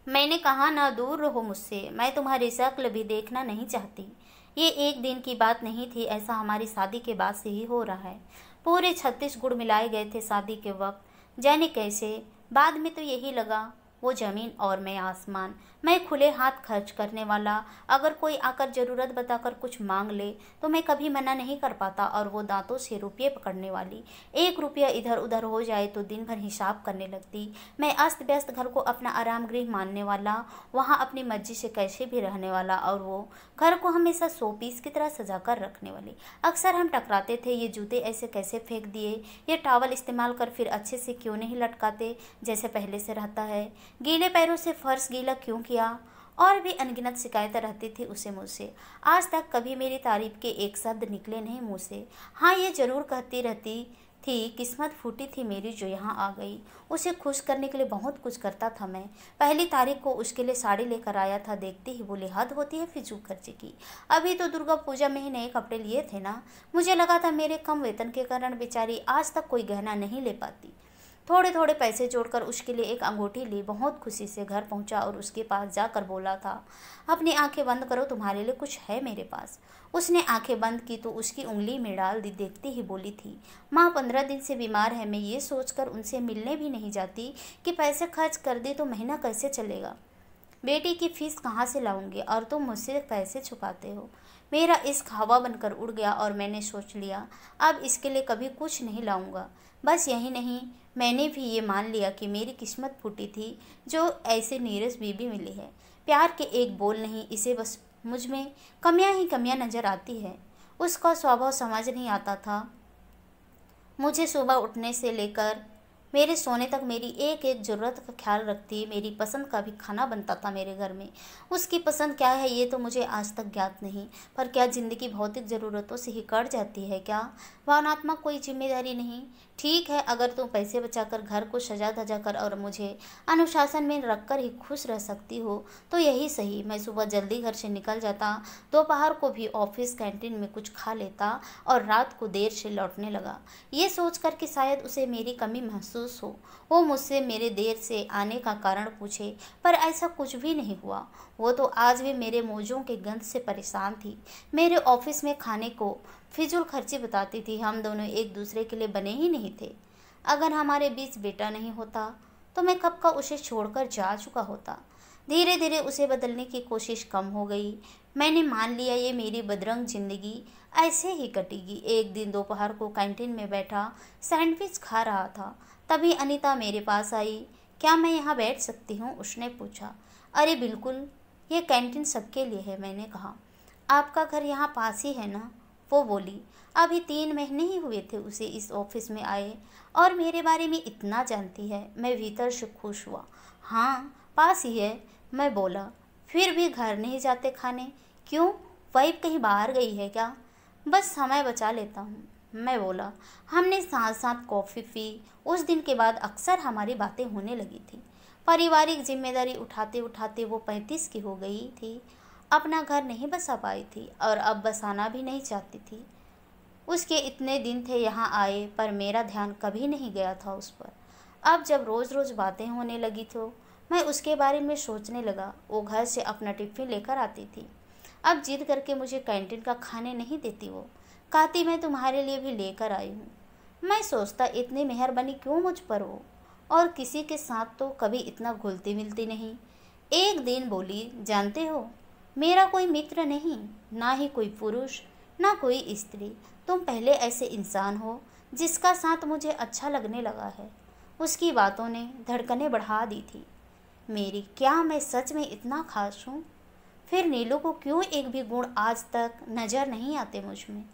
मैंने कहा ना, दूर रहो मुझसे, मैं तुम्हारी शक्ल भी देखना नहीं चाहती। ये एक दिन की बात नहीं थी, ऐसा हमारी शादी के बाद से ही हो रहा है। पूरे 36 गुड़ मिलाए गए थे शादी के वक्त, जाने कैसे। बाद में तो यही लगा, वो जमीन और मैं आसमान। मैं खुले हाथ खर्च करने वाला, अगर कोई आकर ज़रूरत बताकर कुछ मांग ले तो मैं कभी मना नहीं कर पाता, और वो दांतों से रुपये पकड़ने वाली। 1 रुपया इधर उधर हो जाए तो दिन भर हिसाब करने लगती। मैं अस्त व्यस्त घर को अपना आराम गृह मानने वाला, वहाँ अपनी मर्जी से कैसे भी रहने वाला, और वो घर को हमेशा 100 पीस की तरह सजा कर रखने वाली। अक्सर हम टकराते थे, ये जूते ऐसे कैसे फेंक दिए, ये टॉवल इस्तेमाल कर फिर अच्छे से क्यों नहीं लटकाते जैसे पहले से रहता है, गीले पैरों से फर्श गीला क्यों किया, और भी अनगिनत शिकायतें रहती थी उसे मुझसे। आज तक कभी मेरी तारीफ के एक शब्द निकले नहीं मुँह से। हाँ, ये जरूर कहती रहती थी, किस्मत फूटी थी मेरी जो यहाँ आ गई। उसे खुश करने के लिए बहुत कुछ करता था मैं। पहली तारीख को उसके लिए साड़ी लेकर आया था, देखते ही बोले, हद होती है फिजूल खर्ची की। अभी तो दुर्गा पूजा में ही नए कपड़े लिए थे ना। मुझे लगा था मेरे कम वेतन के कारण बेचारी आज तक कोई गहना नहीं ले पाती। थोड़े थोड़े पैसे जोड़कर उसके लिए एक अंगूठी ली, बहुत खुशी से घर पहुंचा और उसके पास जाकर बोला था, अपनी आंखें बंद करो, तुम्हारे लिए कुछ है मेरे पास। उसने आंखें बंद की तो उसकी उंगली में डाल दी, देखते ही बोली थी, माँ 15 दिन से बीमार है, मैं ये सोचकर उनसे मिलने भी नहीं जाती कि पैसे खर्च कर दी तो महीना कैसे चलेगा। बेटी की फीस कहाँ से लाऊंगी, और तुम मुझसे पैसे छुपाते हो। मेरा इश्क हवा बनकर उड़ गया और मैंने सोच लिया, अब इसके लिए कभी कुछ नहीं लाऊंगा। बस यही नहीं, मैंने भी ये मान लिया कि मेरी किस्मत फूटी थी जो ऐसे नीरस बीबी मिली है। प्यार के एक बोल नहीं, इसे बस मुझ में कमियां ही कमियां नजर आती है। उसका स्वभाव समझ नहीं आता था। मुझे सुबह उठने से लेकर मेरे सोने तक मेरी एक एक ज़रूरत का ख्याल रखती। मेरी पसंद का भी खाना बनता था मेरे घर में। उसकी पसंद क्या है ये तो मुझे आज तक ज्ञात नहीं, पर क्या ज़िंदगी भौतिक ज़रूरतों से ही कट जाती है क्या? भावनात्मक कोई जिम्मेदारी नहीं। ठीक है, अगर तुम पैसे बचाकर घर को सजा धजा कर और मुझे अनुशासन में रखकर ही खुश रह सकती हो तो यही सही। मैं सुबह जल्दी घर से निकल जाता, दोपहर को भी ऑफिस कैंटीन में कुछ खा लेता और रात को देर से लौटने लगा, ये सोचकर कि शायद उसे मेरी कमी महसूस हो, वो मुझसे मेरे देर से आने का कारण पूछे। पर ऐसा कुछ भी नहीं हुआ। वो तो आज भी मेरे मौजों के गंध से परेशान थी। मेरे ऑफिस में खाने को फिजूल खर्ची बताती थी। हम दोनों एक दूसरे के लिए बने ही नहीं थे। अगर हमारे बीच बेटा नहीं होता तो मैं कब का उसे छोड़कर जा चुका होता। धीरे धीरे उसे बदलने की कोशिश कम हो गई। मैंने मान लिया ये मेरी बदरंग जिंदगी ऐसे ही कटेगी। एक दिन दोपहर को कैंटीन में बैठा सैंडविच खा रहा था, तभी अनीता मेरे पास आई। क्या मैं यहाँ बैठ सकती हूँ, उसने पूछा। अरे बिल्कुल, ये कैंटीन सबके लिए है, मैंने कहा। आपका घर यहाँ पास ही है ना, वो बोली। अभी 3 महीने ही हुए थे उसे इस ऑफिस में आए और मेरे बारे में इतना जानती है। मैं भीतर से खुश हुआ। हाँ, पास ही है, मैं बोला। फिर भी घर नहीं जाते खाने? क्यों, वाइफ कहीं बाहर गई है क्या? बस समय बचा लेता हूँ, मैं बोला। हमने साथ साथ कॉफ़ी पी। उस दिन के बाद अक्सर हमारी बातें होने लगी थी। पारिवारिक जिम्मेदारी उठाते उठाते वो 35 की हो गई थी। अपना घर नहीं बसा पाई थी और अब बसाना भी नहीं चाहती थी। उसके इतने दिन थे यहाँ आए, पर मेरा ध्यान कभी नहीं गया था उस पर। अब जब रोज़ रोज़ बातें होने लगी तो मैं उसके बारे में सोचने लगा। वो घर से अपना टिफ़िन लेकर आती थी। अब जिद करके मुझे कैंटीन का खाने नहीं देती। वो कहती, मैं तुम्हारे लिए भी लेकर आई हूँ। मैं सोचता, इतनी मेहरबानी क्यों मुझ पर हो, और किसी के साथ तो कभी इतना घुलती मिलती नहीं। एक दिन बोली, जानते हो, मेरा कोई मित्र नहीं, ना ही कोई पुरुष, ना कोई स्त्री। तुम पहले ऐसे इंसान हो जिसका साथ मुझे अच्छा लगने लगा है। उसकी बातों ने धड़कनें बढ़ा दी थी मेरी। क्या मैं सच में इतना खास हूँ? फिर नीलू को क्यों एक भी गुण आज तक नज़र नहीं आते मुझ में?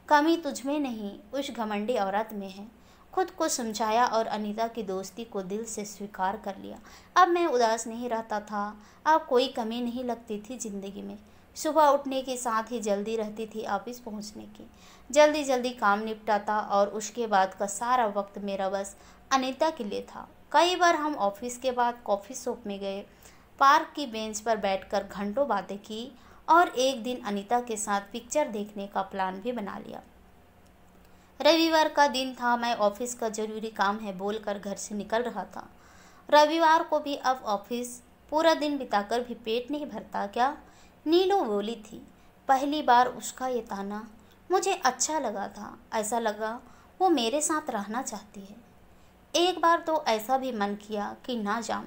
कमी तुझमें नहीं, उस घमंडी औरत में है। खुद को समझाया और अनीता की दोस्ती को दिल से स्वीकार कर लिया। अब मैं उदास नहीं रहता था। अब कोई कमी नहीं लगती थी ज़िंदगी में। सुबह उठने के साथ ही जल्दी रहती थी ऑफिस पहुंचने की। जल्दी जल्दी काम निपटाता और उसके बाद का सारा वक्त मेरा बस अनीता के लिए था। कई बार हम ऑफिस के बाद कॉफ़ी शॉप में गए, पार्क की बेंच पर बैठकर घंटों बातें की और एक दिन अनीता के साथ पिक्चर देखने का प्लान भी बना लिया। रविवार का दिन था। मैं ऑफिस का ज़रूरी काम है बोलकर घर से निकल रहा था। रविवार को भी अब ऑफिस पूरा दिन बिताकर भी पेट नहीं भरता क्या? नीलू बोली थी। पहली बार उसका ये ताना मुझे अच्छा लगा था। ऐसा लगा वो मेरे साथ रहना चाहती है। एक बार तो ऐसा भी मन किया कि ना जाऊं,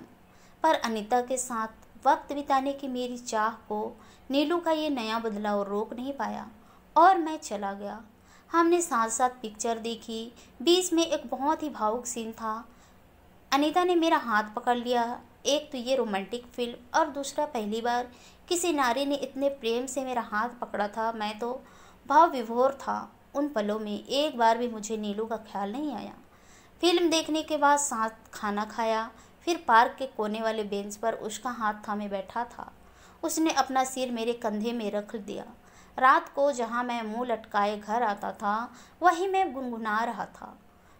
पर अनीता के साथ वक्त बिताने की मेरी चाह को नीलू का ये नया बदलाव रोक नहीं पाया और मैं चला गया। हमने साथ साथ पिक्चर देखी। बीच में एक बहुत ही भावुक सीन था। अनीता ने मेरा हाथ पकड़ लिया। एक तो ये रोमांटिक फिल्म और दूसरा पहली बार किसी नारी ने इतने प्रेम से मेरा हाथ पकड़ा था। मैं तो भाव विभोर था। उन पलों में एक बार भी मुझे नीलू का ख्याल नहीं आया। फिल्म देखने के बाद साथ खाना खाया। फिर पार्क के कोने वाले बेंच पर उसका हाथ थामे बैठा था। उसने अपना सिर मेरे कंधे में रख दिया। रात को जहाँ मैं मुंह लटकाए घर आता था वहीं मैं गुनगुना रहा था।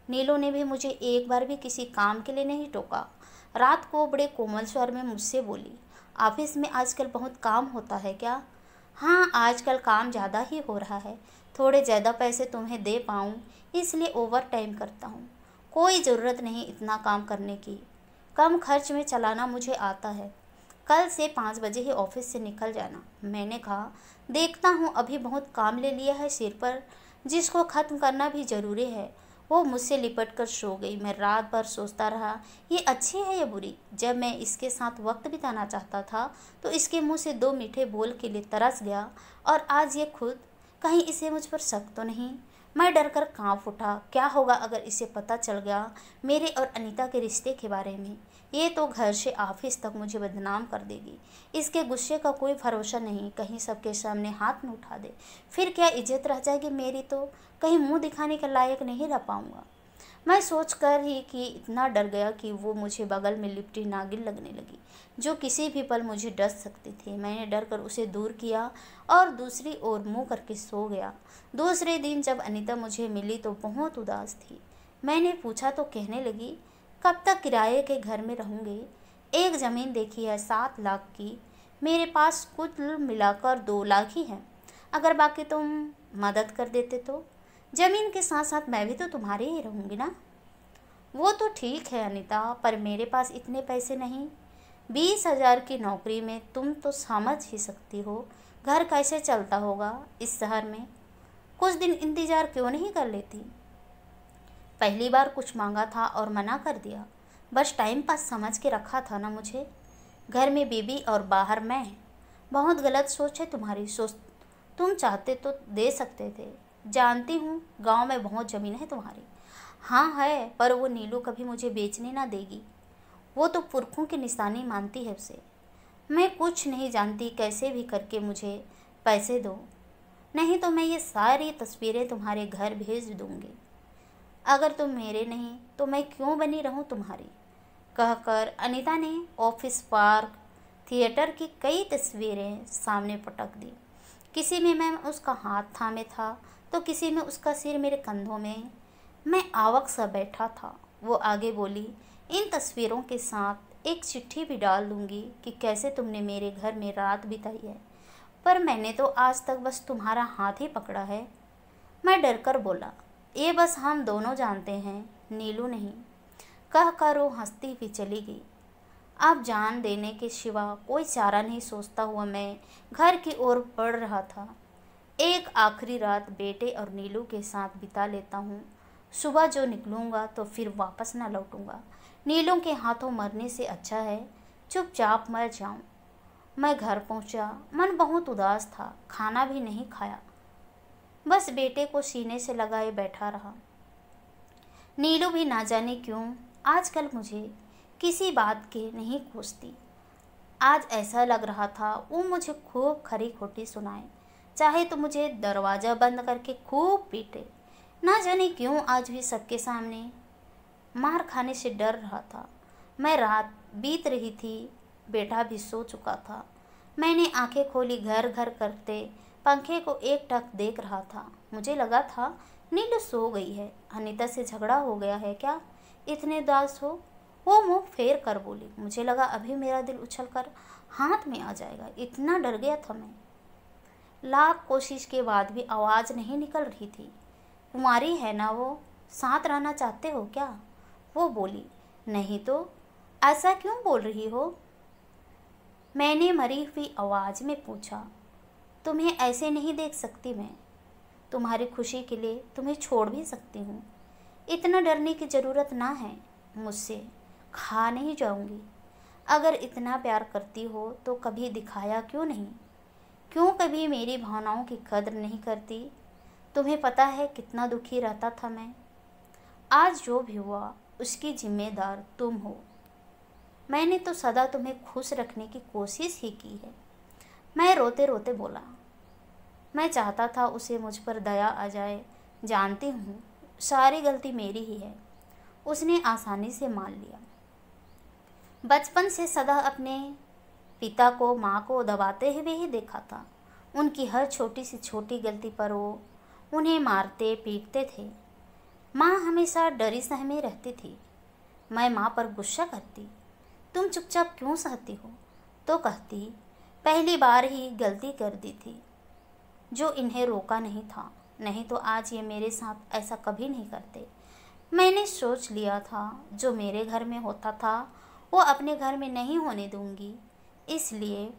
नीलू ने भी मुझे एक बार भी किसी काम के लिए नहीं टोका। रात को बड़े कोमल स्वर में मुझसे बोली, ऑफिस में आजकल बहुत काम होता है क्या? हाँ, आजकल काम ज़्यादा ही हो रहा है। थोड़े ज़्यादा पैसे तुम्हें दे पाऊँ इसलिए ओवर टाइम करता हूँ। कोई ज़रूरत नहीं इतना काम करने की। कम खर्च में चलाना मुझे आता है। कल से 5 बजे ही ऑफिस से निकल जाना। मैंने कहा, देखता हूँ, अभी बहुत काम ले लिया है सिर पर, जिसको ख़त्म करना भी ज़रूरी है। वो मुझसे लिपट कर सो गई। मैं रात भर सोचता रहा, ये अच्छी है या बुरी? जब मैं इसके साथ वक्त बिताना चाहता था तो इसके मुंह से 2 मीठे बोल के लिए तरस गया, और आज ये खुद, कहीं इसे मुझ पर शक तो नहीं? मैं डर कर काँप उठा। क्या होगा अगर इसे पता चल गया मेरे और अनीता के रिश्ते के बारे में? ये तो घर से ऑफिस तक मुझे बदनाम कर देगी। इसके गुस्से का कोई भरोसा नहीं, कहीं सबके सामने हाथ न उठा दे। फिर क्या इज्जत रह जाएगी मेरी? तो कहीं मुंह दिखाने के लायक नहीं रह पाऊंगा। मैं सोचकर ही कि इतना डर गया कि वो मुझे बगल में लिपटी नागिन लगने लगी, जो किसी भी पल मुझे डस सकती थी। मैंने डर कर उसे दूर किया और दूसरी ओर मुंह करके सो गया। दूसरे दिन जब अनीता मुझे मिली तो बहुत उदास थी। मैंने पूछा तो कहने लगी, कब तक किराए के घर में रहूँगी? एक ज़मीन देखी है 7 लाख की। मेरे पास कुल मिलाकर 2 लाख ही है। अगर बाकी तुम मदद कर देते तो? ज़मीन के साथ साथ मैं भी तो तुम्हारे ही रहूँगी ना। वो तो ठीक है अनीता, पर मेरे पास इतने पैसे नहीं। 20,000 की नौकरी में तुम तो समझ ही सकती हो घर कैसे चलता होगा इस शहर में। कुछ दिन इंतज़ार क्यों नहीं कर लेती? पहली बार कुछ मांगा था और मना कर दिया। बस टाइम पास समझ के रखा था ना मुझे। घर में बीबी और बाहर मैं। बहुत गलत सोच है तुम्हारी। सोच तुम चाहते तो दे सकते थे। जानती हूँ गांव में बहुत ज़मीन है तुम्हारी। हाँ है, पर वो नीलू कभी मुझे बेचने ना देगी। वो तो पुरखों की निशानी मानती है उसे। मैं कुछ नहीं जानती, कैसे भी करके मुझे पैसे दो, नहीं तो मैं ये सारी तस्वीरें तुम्हारे घर भेज दूँगी। अगर तुम मेरे नहीं तो मैं क्यों बनी रहूं तुम्हारी? कहकर अनीता ने ऑफिस, पार्क, थिएटर की कई तस्वीरें सामने पटक दी। किसी में मैं उसका हाथ थामे था तो किसी में उसका सिर मेरे कंधों में। मैं आवक सा बैठा था। वो आगे बोली, इन तस्वीरों के साथ एक चिट्ठी भी डाल दूंगी कि कैसे तुमने मेरे घर में रात बिताई है, पर मैंने तो आज तक बस तुम्हारा हाथ ही पकड़ा है। मैं डर कर बोला, ये बस हम दोनों जानते हैं, नीलू नहीं। कहकर वो हंसती हुई चली गई। अब जान देने के सिवा कोई चारा नहीं सोचता हुआ मैं घर की ओर बढ़ रहा था। एक आखिरी रात बेटे और नीलू के साथ बिता लेता हूँ। सुबह जो निकलूँगा तो फिर वापस ना लौटूँगा। नीलू के हाथों मरने से अच्छा है चुपचाप मर जाऊँ। मैं घर पहुँचा। मन बहुत उदास था। खाना भी नहीं खाया, बस बेटे को सीने से लगाए बैठा रहा। नीलू भी ना जाने क्यों आजकल मुझे किसी बात के नहीं खोजती। आज ऐसा लग रहा था वो मुझे खूब खरी खोटी सुनाए, चाहे तो मुझे दरवाज़ा बंद करके खूब पीटे। ना जाने क्यों आज भी सबके सामने मार खाने से डर रहा था। मैं रात बीत रही थी, बेटा भी सो चुका था। मैंने आंखें खोली, घर घर करते पंखे को एकटक देख रहा था। मुझे लगा था नीलू सो गई है। अनीता से झगड़ा हो गया है क्या इतने उदास हो? वो मुंह फेर कर बोली। मुझे लगा अभी मेरा दिल उछल कर हाथ में आ जाएगा, इतना डर गया था मैं। लाख कोशिश के बाद भी आवाज़ नहीं निकल रही थी। कुंवारी है ना वो, साथ रहना चाहते हो क्या? वो बोली। नहीं तो। ऐसा क्यों बोल रही हो? मैंने मरी हुई आवाज़ में पूछा। तुम्हें ऐसे नहीं देख सकती मैं। तुम्हारी खुशी के लिए तुम्हें छोड़ भी सकती हूँ। इतना डरने की ज़रूरत ना है मुझसे। खा नहीं जाऊँगी। अगर इतना प्यार करती हो तो कभी दिखाया क्यों नहीं? क्यों कभी मेरी भावनाओं की कदर नहीं करती? तुम्हें पता है कितना दुखी रहता था मैं। आज जो भी हुआ उसकी जिम्मेदार तुम हो। मैंने तो सदा तुम्हें खुश रखने की कोशिश ही की है। मैं रोते रोते बोला। मैं चाहता था उसे मुझ पर दया आ जाए। जानती हूँ सारी गलती मेरी ही है। उसने आसानी से मान लिया। बचपन से सदा अपने पिता को माँ को दबाते हुए ही देखा था। उनकी हर छोटी से छोटी गलती पर वो उन्हें मारते पीटते थे। माँ हमेशा डरी सहमी रहती थी। मैं माँ पर गुस्सा करती। तुम चुपचाप क्यों सहती हो? तो कहती पहली बार ही गलती कर दी थी जो इन्हें रोका नहीं था, नहीं तो आज ये मेरे साथ ऐसा कभी नहीं करते। मैंने सोच लिया था जो मेरे घर में होता था वो अपने घर में नहीं होने दूंगी। इसलिए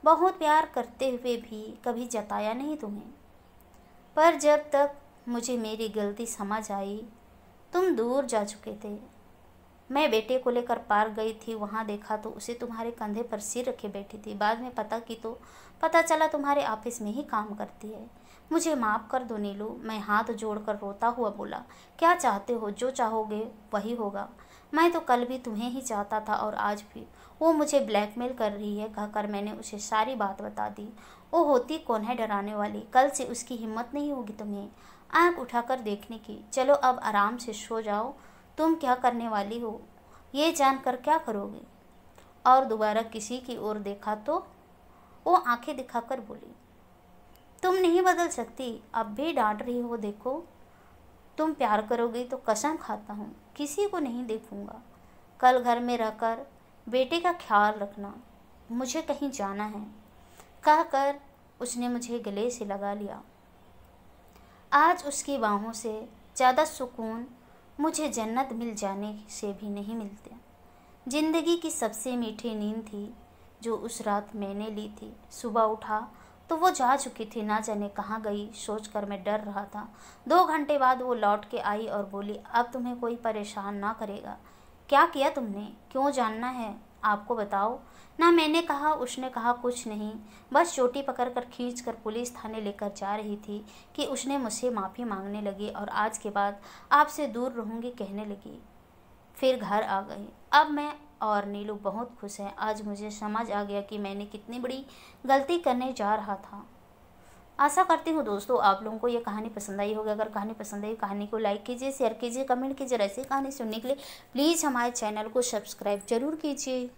बहुत प्यार करते हुए भी कभी जताया नहीं तुम्हें। पर जब तक मुझे मेरी गलती समझ आई तुम दूर जा चुके थे। मैं बेटे को लेकर पार्क गई थी। वहाँ देखा तो उसे तुम्हारे कंधे पर सिर रखे बैठी थी। बाद में पता की तो पता चला तुम्हारे ऑफिस में ही काम करती है। मुझे माफ़ कर दो नीलू। मैं हाथ जोड़कर रोता हुआ बोला। क्या चाहते हो? जो चाहोगे वही होगा। मैं तो कल भी तुम्हें ही चाहता था और आज भी। वो मुझे ब्लैकमेल कर रही है कहकर मैंने उसे सारी बात बता दी। वो होती कौन है डराने वाली? कल से उसकी हिम्मत नहीं होगी तुम्हें आँख उठाकर देखने की। चलो अब आराम से सो जाओ। तुम क्या करने वाली हो ये जानकर क्या करोगे? और दोबारा किसी की ओर देखा तो वो आंखें दिखाकर बोली। तुम नहीं बदल सकती। अब भी डांट रही हो। देखो तुम प्यार करोगी तो कसम खाता हूँ किसी को नहीं देखूंगा। कल घर में रहकर बेटे का ख्याल रखना। मुझे कहीं जाना है कहकर उसने मुझे गले से लगा लिया। आज उसकी बाहों से ज़्यादा सुकून मुझे जन्नत मिल जाने से भी नहीं मिलते। जिंदगी की सबसे मीठी नींद थी जो उस रात मैंने ली थी। सुबह उठा तो वो जा चुकी थी। ना जाने कहाँ गई सोचकर मैं डर रहा था। 2 घंटे बाद वो लौट के आई और बोली अब तुम्हें कोई परेशान ना करेगा। क्या किया तुमने? क्यों जानना है आपको? बताओ ना। मैंने कहा। उसने कहा कुछ नहीं, बस चोटी पकड़कर खींचकर पुलिस थाने लेकर जा रही थी कि उसने मुझसे माफ़ी मांगने लगी और आज के बाद आपसे दूर रहूँगी कहने लगी। फिर घर आ गई। अब मैं और नीलू बहुत खुश हैं। आज मुझे समझ आ गया कि मैंने कितनी बड़ी गलती करने जा रहा था। आशा करती हूँ दोस्तों आप लोगों को ये कहानी पसंद आई होगी। अगर कहानी पसंद आई कहानी को लाइक कीजिए, शेयर कीजिए, कमेंट कीजिए। ऐसी कहानी सुनने के लिए प्लीज़ हमारे चैनल को सब्सक्राइब जरूर कीजिए।